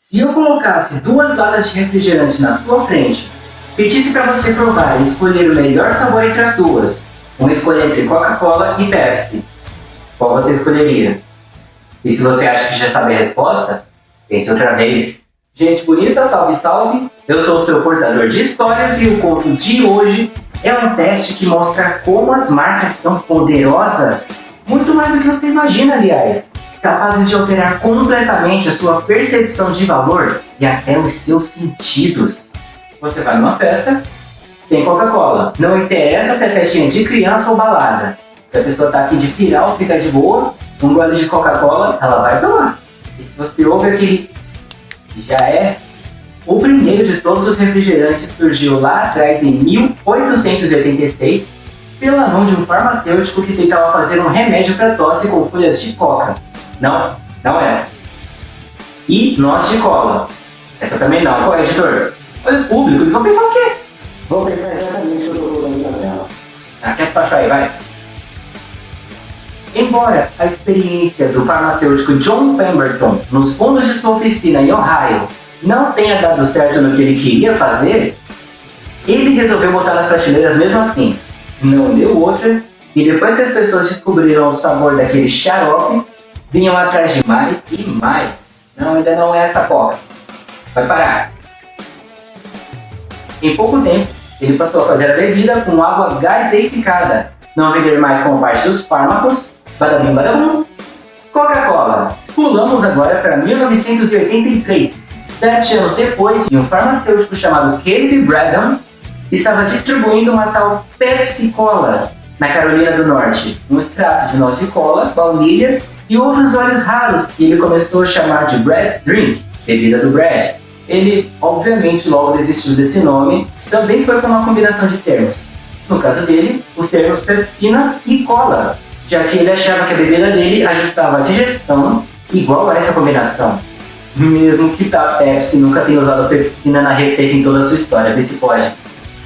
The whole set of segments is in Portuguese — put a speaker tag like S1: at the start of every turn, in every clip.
S1: Se eu colocasse 2 latas de refrigerante na sua frente, pedisse para você provar e escolher o melhor sabor entre as duas, uma escolha entre Coca-Cola e Pepsi, qual você escolheria? E se você acha que já sabe a resposta, pense outra vez. Gente bonita, salve, salve! Eu sou o seu portador de histórias e o conto de hoje é um teste que mostra como as marcas são poderosas, muito mais do que você imagina, aliás, capazes de alterar completamente a sua percepção de valor e até os seus sentidos. Você vai numa festa, tem Coca-Cola, não interessa se é festinha de criança ou balada. Se a pessoa tá aqui de piral, fica de boa, um gole de Coca-Cola, ela vai tomar. E se você ouve aquele... já é... O primeiro de todos os refrigerantes surgiu lá atrás, em 1886, pela mão de um farmacêutico que tentava fazer um remédio para tosse com folhas de coca. Não essa. E noz de cola. Essa também não. Qual é, editor? Olha o público, eles vão pensar o quê?
S2: Vou pensar exatamente o que eu tô colocando na tela.
S1: Quer baixar aí, vai. Embora a experiência do farmacêutico John Pemberton nos fundos de sua oficina em Ohio não tenha dado certo no que ele queria fazer, ele resolveu botar nas prateleiras mesmo assim. Não deu outra, e depois que as pessoas descobriram o sabor daquele xarope, vinham atrás de mais e mais. Não, ainda não é essa coca. Vai parar. Em pouco tempo, ele passou a fazer a bebida com água gaseificada, não vender mais como parte dos fármacos. Badabim, badabum. Coca-Cola. Pulamos agora para 1983. 7 anos depois, um farmacêutico chamado Caleb Bradham estava distribuindo uma tal Pepsi Cola na Carolina do Norte, um extrato de noz de cola, baunilha e outros óleos raros que ele começou a chamar de Brad's Drink, bebida do Brad. Ele, obviamente, logo desistiu desse nome, também foi com uma combinação de termos. No caso dele, os termos Pepsina e Cola, já que ele achava que a bebida dele ajustava a digestão igual a essa combinação. Mesmo que a Pepsi nunca tenha usado a Pepsina na receita em toda a sua história, vê se pode.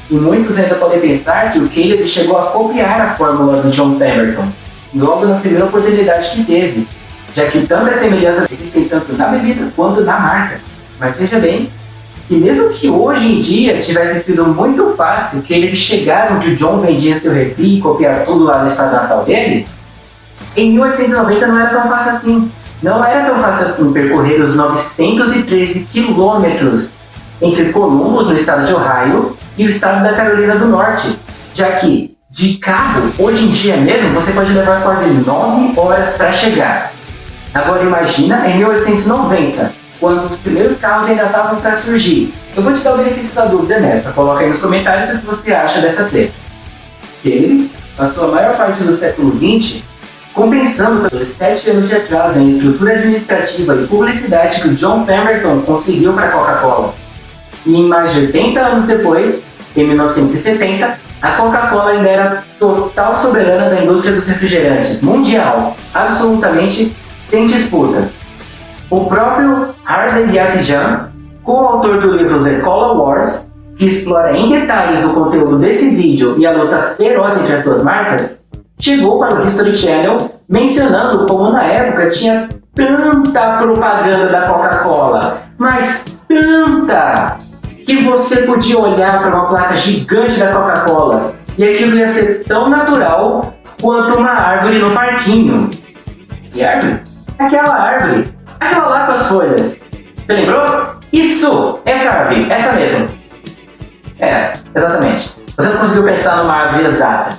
S1: E muitos ainda podem pensar que o Caleb chegou a copiar a fórmula do John Pemberton, logo na primeira oportunidade que teve, já que tantas semelhanças existem tanto na bebida quanto na marca. Mas veja bem, que mesmo que hoje em dia tivesse sido muito fácil que ele chegar onde o John vendia seu refri e copiar tudo lá no estado natal dele, em 1890 não era tão fácil assim. Não era tão fácil assim percorrer os 913 quilômetros entre Columbus, no estado de Ohio, e o estado da Carolina do Norte, já que, de carro, hoje em dia mesmo, você pode levar quase 9 horas para chegar. Agora imagina em 1890, quando os primeiros carros ainda estavam para surgir. Eu vou te dar o benefício da dúvida nessa, coloca aí nos comentários o que você acha dessa treta. Ele passou a maior parte do século XX compensando pelos 7 anos de atraso em estrutura administrativa e publicidade que o John Pemberton conseguiu para a Coca-Cola. E em mais de 80 anos depois, em 1970, a Coca-Cola ainda era total soberana da indústria dos refrigerantes, mundial, absolutamente sem disputa. O próprio Harley Yassijan, coautor do livro The Cola Wars, que explora em detalhes o conteúdo desse vídeo e a luta feroz entre as duas marcas, chegou para o History Channel mencionando como na época tinha tanta propaganda da Coca-Cola, mas tanta, que você podia olhar para uma placa gigante da Coca-Cola e aquilo ia ser tão natural quanto uma árvore no parquinho. Que árvore? Aquela árvore, aquela lá com as folhas. Você lembrou? Isso! Essa árvore, essa mesmo. É, exatamente. Você não conseguiu pensar numa árvore exata.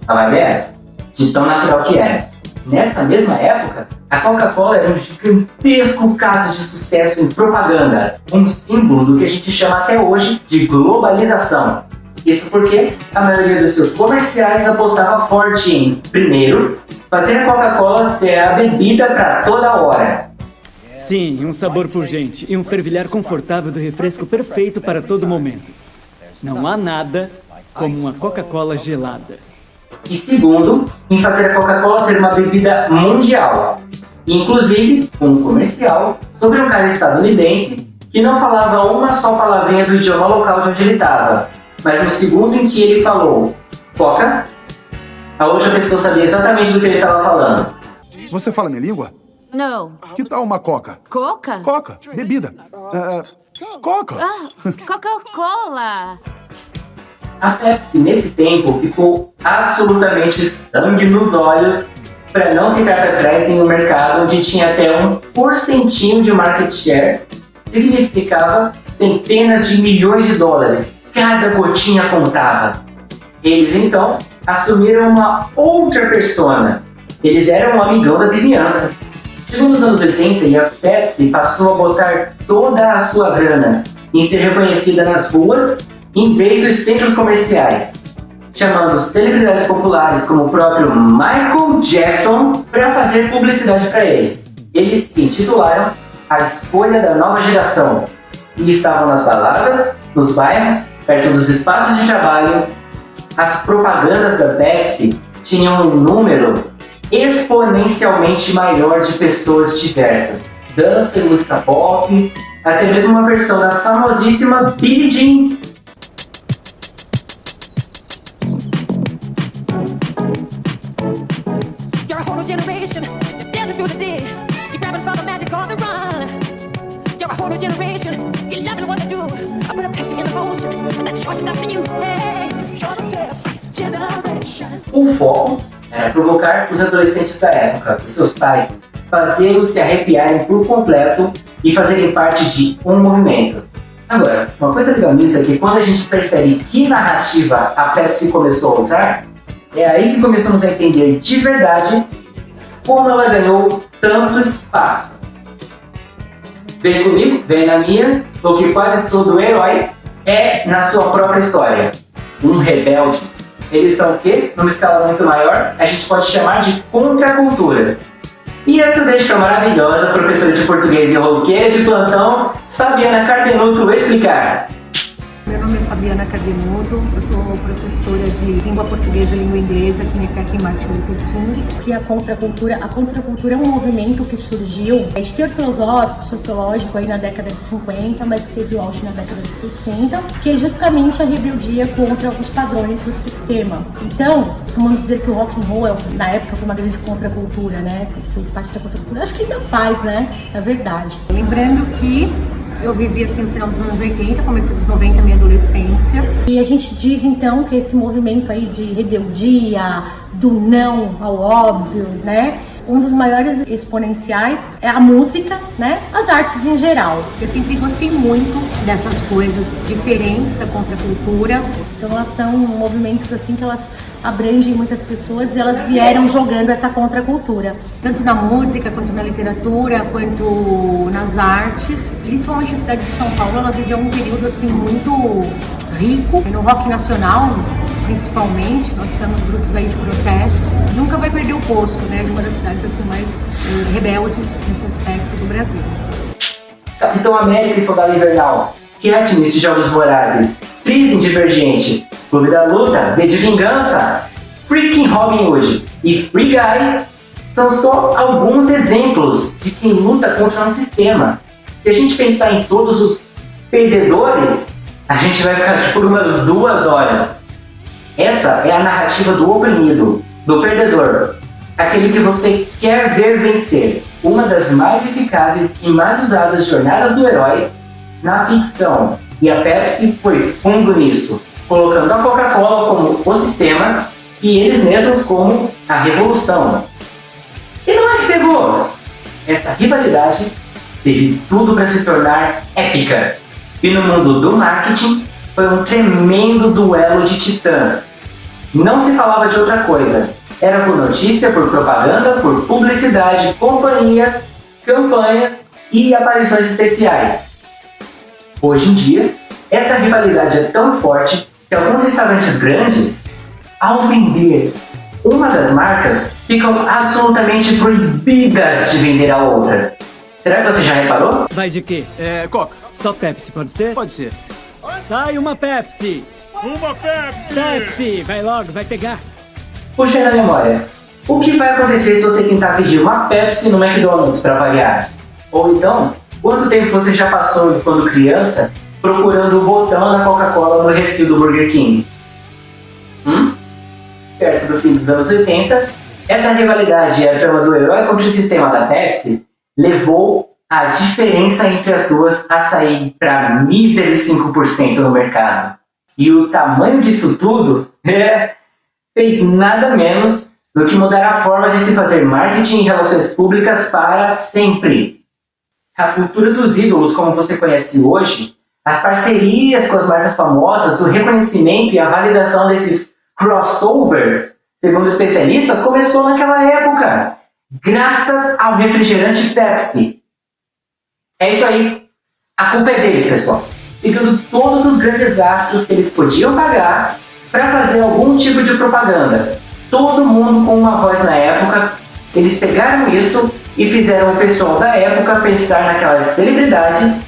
S1: A vibe é essa, de tão natural que era. Nessa mesma época, a Coca-Cola era um gigantesco caso de sucesso em propaganda, um símbolo do que a gente chama até hoje de globalização. Isso porque a maioria dos seus comerciais apostava forte em, primeiro, fazer a Coca-Cola ser a bebida para toda hora.
S3: Sim, um sabor pungente e um fervilhar confortável do refresco perfeito para todo momento. Não há nada como uma Coca-Cola gelada.
S1: E segundo, em fazer a Coca-Cola ser uma bebida mundial. Inclusive, um comercial sobre um cara estadunidense que não falava uma só palavrinha do idioma local de onde ele estava. Mas no segundo em que ele falou Coca, a outra pessoa sabia exatamente do que ele estava falando.
S4: Você fala minha língua? Não.
S5: Que tal uma coca?
S4: Coca?
S5: Coca, bebida. Coca.
S4: Ah, Coca-Cola.
S1: A Pepsi, nesse tempo, ficou absolutamente sangue nos olhos para não ficar para trás em um mercado onde tinha até 1% de market share, significava centenas de milhões de dólares. Cada gotinha contava. Eles, então, assumiram uma outra persona. Eles eram um amigão da vizinhança. Chegou nos anos 80 e a Pepsi passou a botar toda a sua grana em ser reconhecida nas ruas em vez dos centros comerciais, chamando celebridades populares como o próprio Michael Jackson para fazer publicidade para eles. Eles se intitularam A Escolha da Nova Geração e estavam nas baladas, nos bairros, perto dos espaços de trabalho. As propagandas da Pepsi tinham um número exponencialmente maior de pessoas diversas. Dança e música pop, até mesmo uma versão da famosíssima Billie Jean. O foco era provocar os adolescentes da época, os seus pais, fazê-los se arrepiarem por completo e fazerem parte de um movimento. Agora, uma coisa legal nisso é que quando a gente percebe que narrativa a Pepsi começou a usar, é aí que começamos a entender de verdade como ela ganhou tanto espaço. Vem comigo, vem na minha, porque quase todo herói é na sua própria história. Um rebelde. Eles são o quê? Numa escala muito maior, a gente pode chamar de contracultura. E essa eu deixo a maravilhosa professora de português e roqueira de plantão, Fabiana Cardenuto, explicar.
S6: Meu nome é Fabiana Cardenuto, eu sou professora de língua portuguesa e língua inglesa aqui no IPEC Martin Luther King. Que a contracultura é um movimento que surgiu, é esquerdo filosófico, sociológico aí na década de 50, mas teve o auge na década de 60, que é justamente a rebeldia contra os padrões do sistema. Então, vamos dizer que o rock and roll, na época, foi uma grande contracultura, né? Fez parte da contracultura. Acho que ainda faz, né? É verdade. Lembrando que eu vivi assim no final dos anos 80, comecei dos 90, minha adolescência. E a gente diz então que esse movimento aí de rebeldia, do não ao óbvio, né? Um dos maiores exponenciais é a música, né? As artes em geral. Eu sempre gostei muito dessas coisas diferentes da contracultura. Então elas são movimentos assim que elas abrangem muitas pessoas e elas vieram jogando essa contracultura. Tanto na música, quanto na literatura, quanto nas artes. Principalmente a cidade de São Paulo, ela viveu um período assim muito rico. E no rock nacional, principalmente, nós tivemos grupos aí de protesto. Nunca vai perder o posto, né, de uma das cidades assim mais rebeldes nesse aspecto do Brasil.
S1: Capitão América e Soldado Invernal, Katniss de Jogos Vorazes, Tris em Divergente, Clube da Luta, V de Vingança, Freaking Robin Hood e Free Guy são só alguns exemplos de quem luta contra um sistema. Se a gente pensar em todos os perdedores, a gente vai ficar aqui por umas 2 horas. Essa é a narrativa do oprimido, do perdedor, aquele que você quer ver vencer. Uma das mais eficazes e mais usadas jornadas do herói na ficção. E a Pepsi foi fundo nisso, colocando a Coca-Cola como o sistema e eles mesmos como a revolução. E não é que pegou. Essa rivalidade teve tudo para se tornar épica. E no mundo do marketing, foi um tremendo duelo de titãs. Não se falava de outra coisa. Era por notícia, por propaganda, por publicidade, companhias, campanhas e aparições especiais. Hoje em dia, essa rivalidade é tão forte que alguns restaurantes grandes, ao vender uma das marcas, ficam absolutamente proibidas de vender a outra. Será que você já reparou?
S3: Vai de quê?
S5: Coca.
S3: Só Pepsi, pode ser?
S5: Pode ser.
S3: Sai uma Pepsi!
S7: Uma Pepsi!
S3: Pepsi! Vai logo, vai pegar!
S1: Puxa na memória, o que vai acontecer se você tentar pedir uma Pepsi no McDonald's para variar? Ou então, quanto tempo você já passou quando criança procurando o botão da Coca-Cola no refil do Burger King? Perto do fim dos anos 80, Essa rivalidade e a trama do herói contra o sistema da Pepsi levou a diferença entre as duas a sair para míseros 5% no mercado. E o tamanho disso tudo fez nada menos do que mudar a forma de se fazer marketing e relações públicas para sempre. A cultura dos ídolos, como você conhece hoje, as parcerias com as marcas famosas, o reconhecimento e a validação desses crossovers, segundo especialistas, começou naquela época, graças ao refrigerante Pepsi. É isso aí. A culpa é deles, pessoal. Pegando todos os grandes astros que eles podiam pagar para fazer algum tipo de propaganda. Todo mundo com uma voz na época, eles pegaram isso e fizeram o pessoal da época pensar naquelas celebridades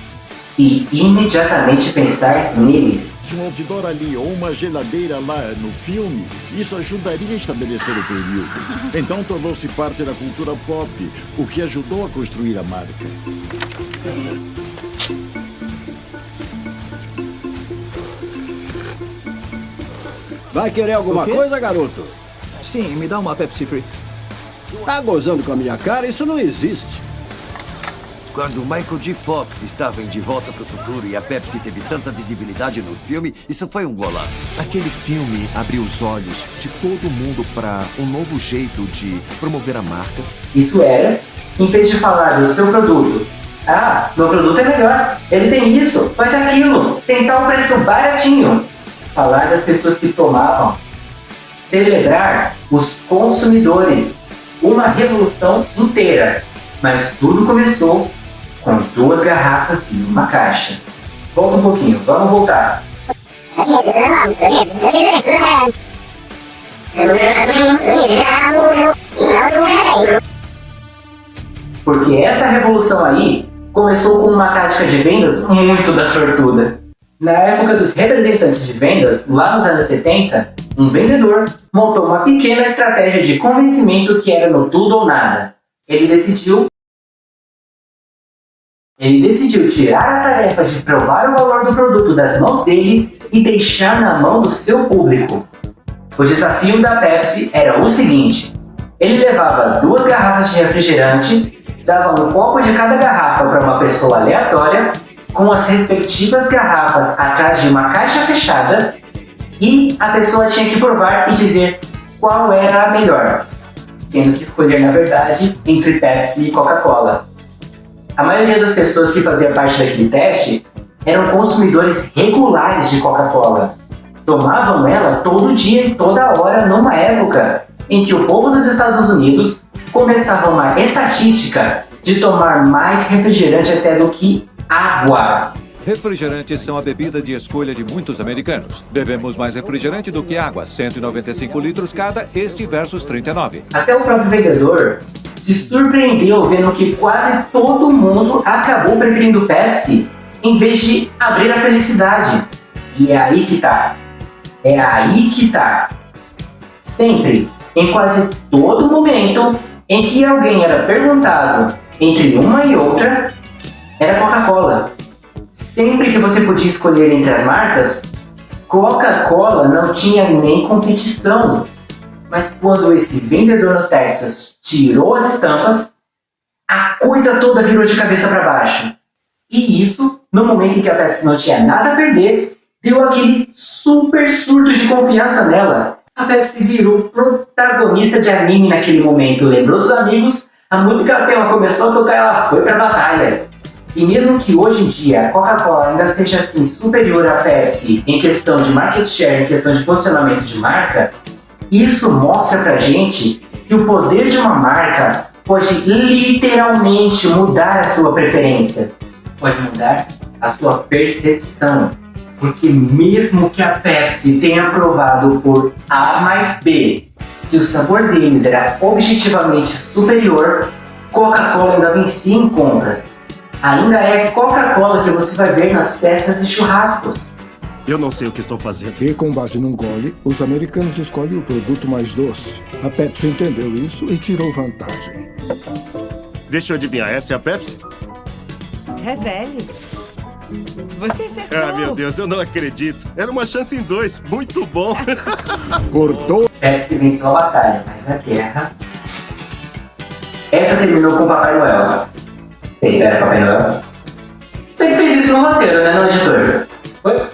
S1: e imediatamente pensar neles.
S7: Se um outdoor ali ou uma geladeira lá no filme, isso ajudaria a estabelecer o período. Então tornou-se parte da cultura pop, o que ajudou a construir a marca.
S8: Vai querer alguma coisa, garoto?
S9: Sim, me dá uma Pepsi Free.
S8: Tá gozando com a minha cara? Isso não existe.
S10: Quando Michael J. Fox estava em De Volta para o Futuro e a Pepsi teve tanta visibilidade no filme, isso foi um golaço.
S11: Aquele filme abriu os olhos de todo mundo para um novo jeito de promover a marca.
S1: Isso era, em vez de falar do seu produto, meu produto é melhor, ele tem isso, faz aquilo, tem tal preço baratinho. Falar das pessoas que tomavam, celebrar os consumidores, uma revolução inteira. Mas tudo começou com 2 garrafas e uma caixa. Volta um pouquinho, vamos voltar. Porque essa revolução aí começou com uma tática de vendas muito da sortuda. Na época dos representantes de vendas, lá nos anos 70, um vendedor montou uma pequena estratégia de convencimento que era no tudo ou nada. Ele decidiu tirar a tarefa de provar o valor do produto das mãos dele e deixar na mão do seu público. O desafio da Pepsi era o seguinte: ele levava 2 garrafas de refrigerante, dava um copo de cada garrafa para uma pessoa aleatória, com as respectivas garrafas atrás de uma caixa fechada, e a pessoa tinha que provar e dizer qual era a melhor, tendo que escolher, na verdade, entre Pepsi e Coca-Cola. A maioria das pessoas que fazia parte daquele teste eram consumidores regulares de Coca-Cola. Tomavam ela todo dia e toda hora numa época em que o povo dos Estados Unidos começava uma estatística de tomar mais refrigerante até do que água.
S12: Refrigerantes são a bebida de escolha de muitos americanos. Bebemos mais refrigerante do que água, 195 litros cada, este versus 39.
S1: Até o próprio vendedor se surpreendeu vendo que quase todo mundo acabou preferindo Pepsi em vez de abrir a felicidade. E é aí que tá. Sempre, em quase todo momento em que alguém era perguntado entre uma e outra, era Coca-Cola. Sempre que você podia escolher entre as marcas, Coca-Cola não tinha nem competição. Mas quando esse vendedor no Texas tirou as estampas, a coisa toda virou de cabeça para baixo. E isso, no momento em que a Pepsi não tinha nada a perder, deu aquele super surto de confiança nela. A Pepsi virou protagonista de anime naquele momento. Lembrou dos amigos, a música tema começou a tocar, ela foi pra batalha. E mesmo que hoje em dia a Coca-Cola ainda seja assim superior à Pepsi em questão de market share, em questão de posicionamento de marca, isso mostra pra gente que o poder de uma marca pode literalmente mudar a sua preferência, pode mudar a sua percepção. Porque mesmo que a Pepsi tenha provado por A mais B que o sabor deles era objetivamente superior, Coca-Cola ainda vencia em compras. Ainda é Coca-Cola que você vai ver nas festas e churrascos.
S7: Eu não sei o que estou fazendo.
S5: E com base num gole, os americanos escolhem o produto mais doce. A Pepsi entendeu isso e tirou vantagem.
S7: Deixa eu adivinhar, essa é a Pepsi?
S13: Revele. Você acertou.
S7: Ah, meu Deus, eu não acredito. Era uma chance em 2. Muito bom.
S5: Por 2.
S1: Pepsi venceu a batalha, mas a guerra Essa terminou com o Papai Noel. Ei, era Papai Noel? Você que fez isso no roteiro, né, não, editor? Oi?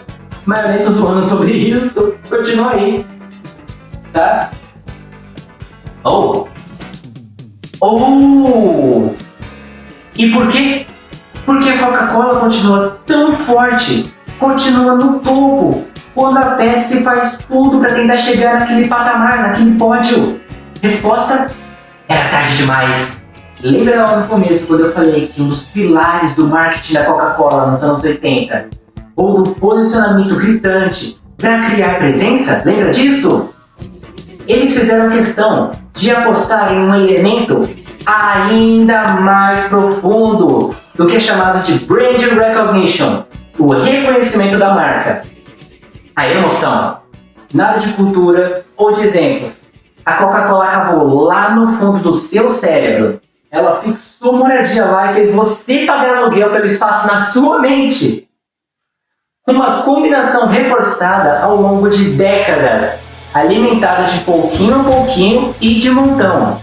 S1: Mas eu nem tô zoando sobre isso, continua aí. Tá? Oh! E por quê? Porque a Coca-Cola continua tão forte, continua no topo, quando a Pepsi faz tudo para tentar chegar naquele patamar, naquele pódio. Resposta: era tarde demais. Lembra lá no começo, quando eu falei que um dos pilares do marketing da Coca-Cola nos anos 80, ou do posicionamento gritante para criar presença? Lembra disso? Eles fizeram questão de apostar em um elemento ainda mais profundo do que é chamado de Brand Recognition, o reconhecimento da marca. A emoção. Nada de cultura ou de exemplos. A Coca-Cola cavou lá no fundo do seu cérebro. Ela fixou moradia lá e fez você pagar aluguel pelo espaço na sua mente. Uma combinação reforçada ao longo de décadas, alimentada de pouquinho a pouquinho e de montão.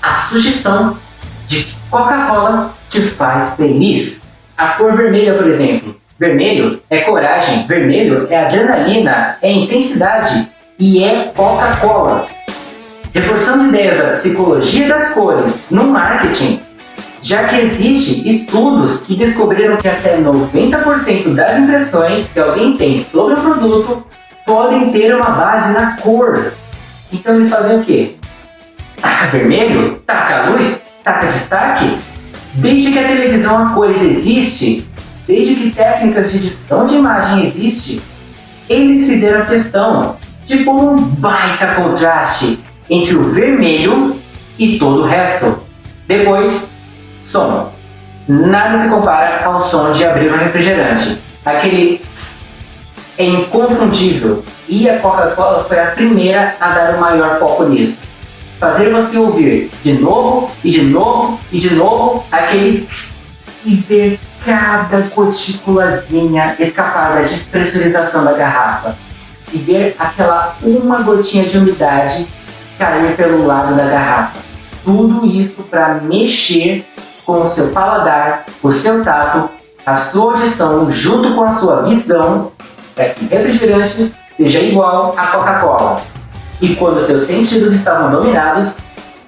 S1: A sugestão de que Coca-Cola te faz feliz. A cor vermelha, por exemplo. Vermelho é coragem, vermelho é adrenalina, é intensidade e é Coca-Cola. Reforçando ideias da psicologia das cores no marketing, já que existem estudos que descobriram que até 90% das impressões que alguém tem sobre o produto podem ter uma base na cor. Então eles fazem o quê? Taca vermelho? Taca a luz? Taca destaque? Desde que a televisão a cores existe, desde que técnicas de edição de imagem existem, eles fizeram questão de pôr um baita contraste entre o vermelho e todo o resto. Depois, som. Nada se compara ao som de abrir um refrigerante. Aquele tss é inconfundível e a Coca-Cola foi a primeira a dar o maior foco nisso. Fazer você ouvir de novo e de novo e de novo aquele tss e ver cada gotículazinha escapar da despressurização da garrafa e ver aquela uma gotinha de umidade cair pelo lado da garrafa. Tudo isso para mexer com o seu paladar, o seu tato, a sua audição junto com a sua visão para que o refrigerante seja igual à Coca-Cola. E quando seus sentidos estavam dominados,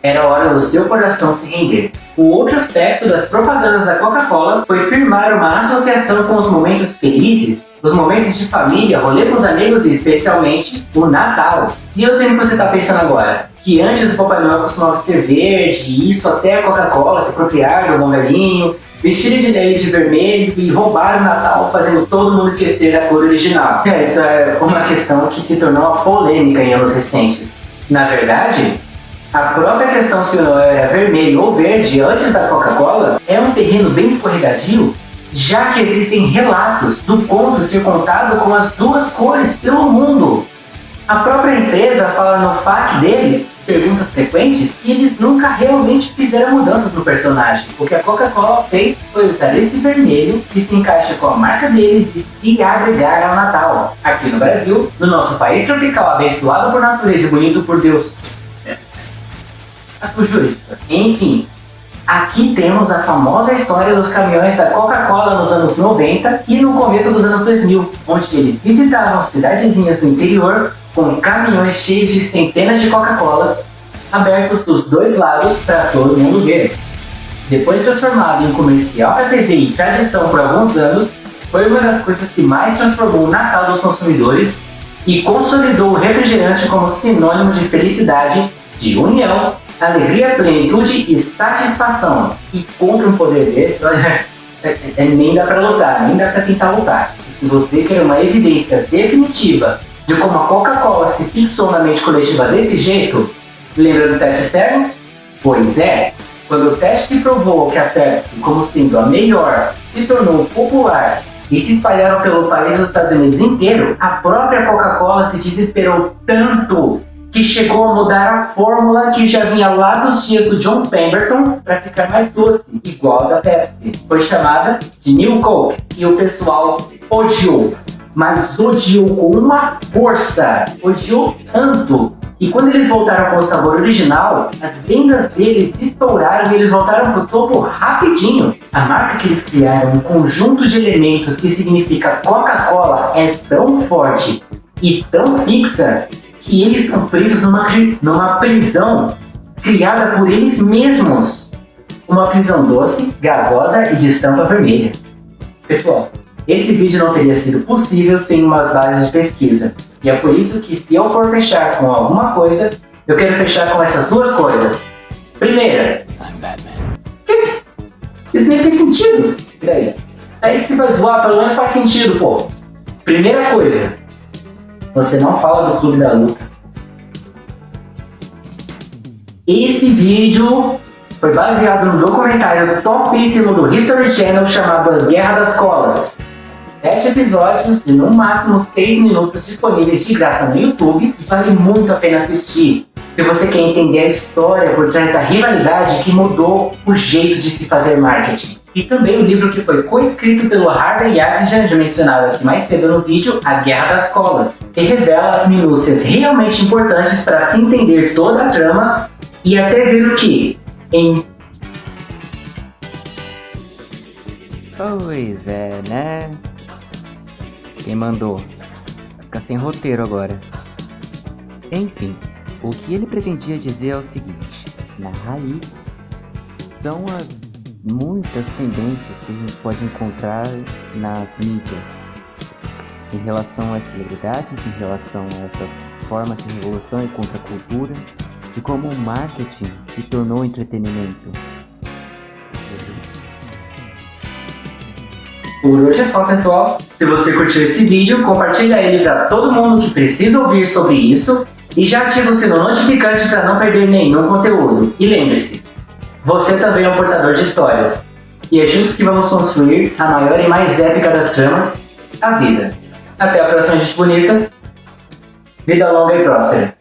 S1: era hora do seu coração se render. O outro aspecto das propagandas da Coca-Cola foi firmar uma associação com os momentos felizes, os momentos de família, rolê com os amigos e especialmente o Natal. E eu sei o que você está pensando agora, que antes o Papai Noel costumava ser verde, e isso até a Coca-Cola se apropriar do novelinho, vestir de lei de vermelho e roubar o Natal, fazendo todo mundo esquecer da cor original. Isso é uma questão que se tornou uma polêmica em anos recentes. Na verdade, a própria questão se o Noel era vermelho ou verde antes da Coca-Cola é um terreno bem escorregadio, já que existem relatos do conto ser contado com as duas cores pelo mundo. A própria empresa fala no FAQ deles, perguntas frequentes, que eles nunca realmente fizeram mudanças no personagem. O que a Coca-Cola fez foi usar esse vermelho que se encaixa com a marca deles e se agregar ao Natal. Aqui no Brasil, no nosso país tropical abençoado por natureza e bonito por Deus. Enfim, aqui temos a famosa história dos caminhões da Coca-Cola nos anos 90 e no começo dos anos 2000, onde eles visitavam cidadezinhas do interior com caminhões cheios de centenas de Coca-Colas abertos dos dois lados para todo mundo ver. Depois transformado em comercial para TV e tradição por alguns anos, foi uma das coisas que mais transformou o Natal dos consumidores e consolidou o refrigerante como sinônimo de felicidade, de união, alegria, plenitude e satisfação. E contra um poder desse, olha, nem dá pra lutar, nem dá pra tentar lutar. Se você quer uma evidência definitiva de como a Coca-Cola se fixou na mente coletiva desse jeito, lembra do teste externo? Pois é, quando o teste que provou que a Pepsi, como sendo a melhor, se tornou popular e se espalharam pelo país dos Estados Unidos inteiro, a própria Coca-Cola se desesperou tanto que chegou a mudar a fórmula que já vinha lá dos dias do John Pemberton para ficar mais doce, igual a da Pepsi. Foi chamada de New Coke e o pessoal odiou, mas odiou com uma força, odiou tanto que quando eles voltaram com o sabor original, as vendas deles estouraram e eles voltaram pro topo rapidinho. A marca que eles criaram, um conjunto de elementos que significa Coca-Cola, é tão forte e tão fixa que eles estão presos numa prisão criada por eles mesmos. Uma prisão doce, gasosa e de estampa vermelha. Pessoal, esse vídeo não teria sido possível sem umas bases de pesquisa. E é por isso que, se eu for fechar com alguma coisa, eu quero fechar com essas duas coisas. Primeira, isso nem fez sentido. Daí que você vai zoar, pelo menos faz sentido, pô. Primeira coisa, você não fala do Clube da Luta. Esse vídeo foi baseado no documentário topíssimo do History Channel chamado A Guerra das Colas. 7 episódios de no máximo 6 minutos disponíveis de graça no YouTube e vale muito a pena assistir se você quer entender a história por trás da rivalidade que mudou o jeito de se fazer marketing. E também o livro que foi co-escrito pelo Harvey Yazian, já mencionado aqui mais cedo no vídeo, A Guerra das Colas, que revela as minúcias realmente importantes para se entender toda a trama e até ver o que,
S14: Pois é, né? Quem mandou? Fica sem roteiro agora. Enfim, o que ele pretendia dizer é o seguinte: na raiz, são as muitas tendências que a gente pode encontrar nas mídias em relação às celebridades, em relação a essas formas de revolução e contracultura, de como o marketing se tornou entretenimento.
S1: Por hoje é só, pessoal. Se você curtiu esse vídeo, compartilha ele para todo mundo que precisa ouvir sobre isso e já ativa o sino notificante para não perder nenhum conteúdo. E lembre-se, você também é um portador de histórias. E é juntos que vamos construir a maior e mais épica das tramas, a vida. Até a próxima, gente bonita. Vida longa e próspera.